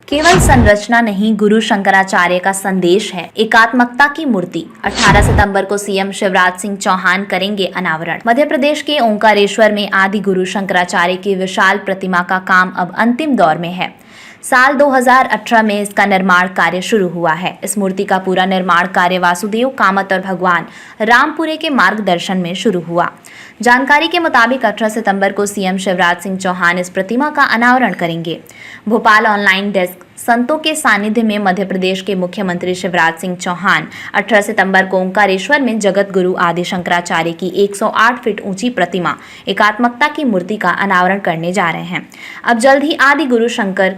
केवल संरचना नहीं, गुरु शंकराचार्य का संदेश है एकात्मकता की मूर्ति। 18 सितंबर को सीएम शिवराज सिंह चौहान करेंगे अनावरण। मध्य प्रदेश के ओंकारेश्वर में आदि गुरु शंकराचार्य की विशाल प्रतिमा का काम अब अंतिम दौर में है। साल 2018 में इसका निर्माण कार्य शुरू हुआ है। इस मूर्ति का पूरा निर्माण कार्य वासुदेव कामत और भगवान रामपुरे के मार्गदर्शन में शुरू हुआ। जानकारी के मुताबिक 18 सितंबर को सीएम शिवराज सिंह चौहान इस प्रतिमा का अनावरण करेंगे। Bhopal online desk. संतों के सानिध्य में मध्य प्रदेश के मुख्यमंत्री शिवराज सिंह चौहान 18 सितंबर को ओंकारेश्वर में जगत गुरु आदि शंकराचार्य की 108 फीट ऊंची प्रतिमा एकात्मकता की मूर्ति का अनावरण करने जा रहे हैं। अब जल्द ही आदि गुरु शंकर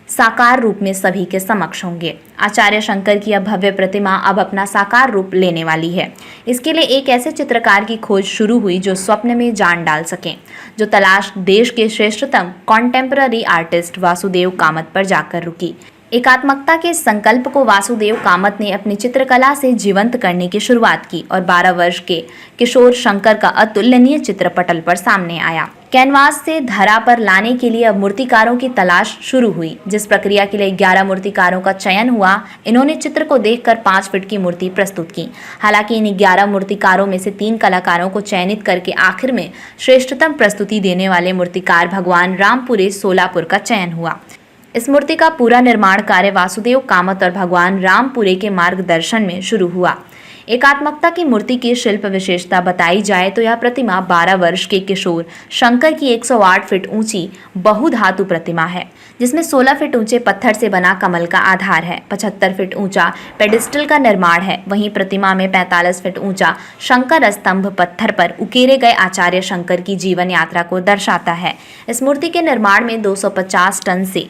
साकार रूप में सभी के समक्ष होंगे। आचार्य शंकर की यह भव्य प्रतिमा अब अपना साकार रूप लेने वाली है। इसके लिए एक ऐसे चित्रकार की खोज शुरू हुई जो स्वप्न में जान डाल सकें, जो तलाश देश के श्रेष्ठतम कॉन्टेम्पररी आर्टिस्ट वासुदेव कामत पर जाकर रुकी। एकात्मकता के संकल्प को वासुदेव कामत ने अपनी चित्रकला से जीवंत करने की शुरुआत की और 12 वर्ष के किशोर शंकर का अतुलनीय चित्र पटल पर सामने आया। कैनवास से धरा पर लाने के लिए अब मूर्तिकारों की तलाश शुरू हुई। जिस प्रक्रिया के लिए 11 मूर्तिकारों का चयन हुआ, इन्होंने चित्र को देखकर 5 फीट की मूर्ति प्रस्तुत की। हालांकि इन 11 मूर्तिकारों में से 3 कलाकारों को चयनित करके आखिर में श्रेष्ठतम प्रस्तुति देने वाले मूर्तिकार भगवान रामपुरे सोलापुर का चयन हुआ। इस मूर्ति का पूरा निर्माण कार्य वासुदेव कामत और भगवान रामपुरे के मार्गदर्शन में शुरू हुआ। एकात्मकता की मूर्ति की शिल्प विशेषता बताई जाए तो यह प्रतिमा 12 वर्ष के किशोर शंकर की 108 फीट ऊंची बहुधातु प्रतिमा है, जिसमें 16 फीट ऊंचे पत्थर से बना कमल का आधार है। 75 फीट ऊंचा पेडिस्टल का निर्माण है। वहीं प्रतिमा में 45 फीट ऊंचा शंकर स्तंभ पत्थर पर उकेरे गए आचार्य शंकर की जीवन यात्रा को दर्शाता है। इस मूर्ति के निर्माण में 250 टन से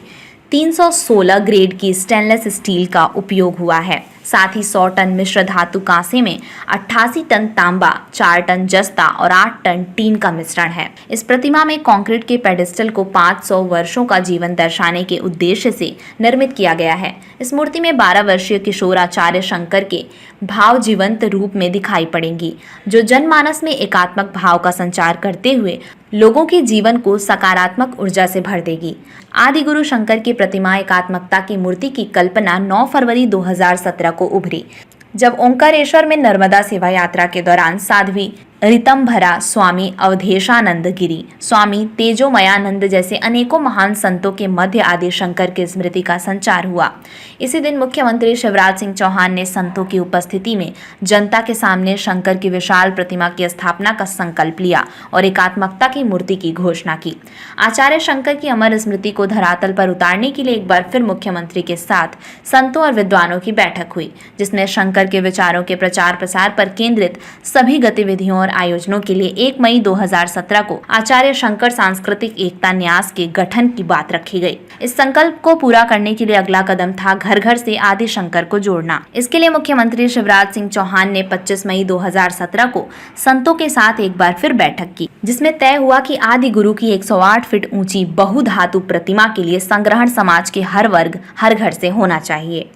316 ग्रेड की स्टेनलेस स्टील का उपयोग हुआ है। साथ ही 100 टन मिश्र धातु कांसे में 88 टन तांबा, 4 टन जस्ता और 8 टन टीन का मिश्रण है। इस प्रतिमा में कंक्रीट के पेडिस्टल को 500 वर्षों का जीवन दर्शाने के उद्देश्य से निर्मित किया गया है। इस मूर्ति में 12 वर्षीय किशोर आचार्य शंकर के भाव जीवंत रूप में दिखाई पड़ेंगी, जो जनमानस में एकात्मक भाव का संचार करते हुए लोगों के जीवन को सकारात्मक ऊर्जा से भर देगी। आदि गुरु शंकर की प्रतिमा एकात्मकता की मूर्ति की कल्पना 9 फरवरी 2017 को उभरी, जब ओंकारेश्वर में नर्मदा सेवा यात्रा के दौरान साध्वी ऋतंभरा, स्वामी अवधेशानंद गिरी, स्वामी तेजोमयानंद जैसे अनेकों महान संतों के मध्य आदि शंकर की स्मृति का संचार हुआ। इसी दिन मुख्यमंत्री शिवराज सिंह चौहान ने संतों की उपस्थिति में जनता के सामने शंकर की विशाल प्रतिमा की स्थापना का संकल्प लिया और एकात्मकता की मूर्ति की घोषणा की। आचार्य शंकर की अमर स्मृति को धरातल पर उतारने के लिए एक बार फिर मुख्यमंत्री के साथ संतों और विद्वानों की बैठक हुई, जिसमें शंकर के विचारों के प्रचार प्रसार पर केंद्रित सभी गतिविधियों और आयोजनों के लिए 1 मई 2017 को आचार्य शंकर सांस्कृतिक एकता न्यास के गठन की बात रखी गई। इस संकल्प को पूरा करने के लिए अगला कदम था घर घर से आदि शंकर को जोड़ना। इसके लिए मुख्यमंत्री शिवराज सिंह चौहान ने 25 मई 2017 को संतों के साथ एक बार फिर बैठक की, जिसमें तय हुआ कि आदि गुरु की 108 फीट ऊंची बहुधातु प्रतिमा के लिए संग्रहण समाज के हर वर्ग हर घर से होना चाहिए।